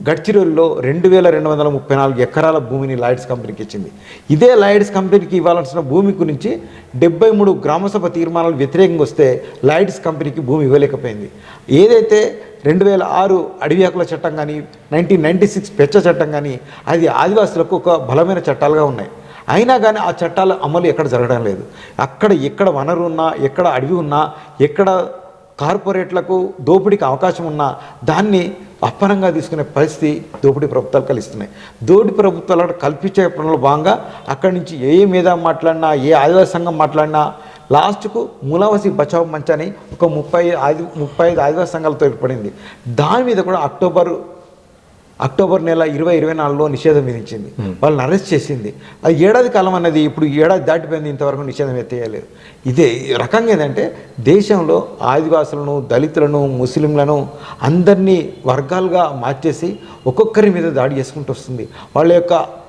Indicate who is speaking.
Speaker 1: గడ్చిరోలిలో 2234 ఎకరాల భూమిని లాయిడ్స్ కంపెనీకి ఇచ్చింది. ఇదే లాయిడ్స్ కంపెనీకి ఇవ్వాల్సిన భూమి గురించి 73 గ్రామసభ తీర్మానాలు వ్యతిరేకంగా వస్తే లాయిడ్స్ కంపెనీకి భూమి ఇవ్వలేకపోయింది. ఏదైతే 2006 అడవి హక్కుల చట్టం కానీ 1996 పెచ్చ చట్టం కానీ అది ఆదివాసులకు ఒక బలమైన చట్టాలుగా ఉన్నాయి. అయినా కానీ ఆ చట్టాల అమలు ఎక్కడ జరగడం లేదు. ఎక్కడ వనరు ఉన్నా, ఎక్కడ అడవి ఉన్నా, ఎక్కడ కార్పొరేట్లకు దోపిడీకి అవకాశం ఉన్నా దాన్ని అప్పనంగా తీసుకునే పరిస్థితి దోపిడీ ప్రభుత్వాలు కలిస్తున్నాయి. దోపిడీ ప్రభుత్వాలు కల్పించే పనులు భాగంగా అక్కడి నుంచి ఏ మీద మాట్లాడినా, ఏ ఆదివాసీ సంఘం మాట్లాడినా లాస్ట్కు మూలావాసి బచావ్ మంచ్ అని ఒక 35 ఆదివాసీ సంఘాలతో ఏర్పడింది. దాని మీద కూడా అక్టోబర్ నెల 2024లో నిషేధం విధించింది. వాళ్ళని అరెస్ట్ చేసింది. అది ఏడాది కాలం అన్నది ఇప్పుడు ఏడాది దాటిపోయింది, ఇంతవరకు నిషేధం ఎత్తేయలేదు. ఇదే రకంగా ఏంటంటే దేశంలో ఆదివాసులను, దళితులను, ముస్లింలను అందరినీ వర్గాలుగా మార్చేసి ఒక్కొక్కరి మీద దాడి చేసుకుంటూ వస్తుంది. వాళ్ళ యొక్క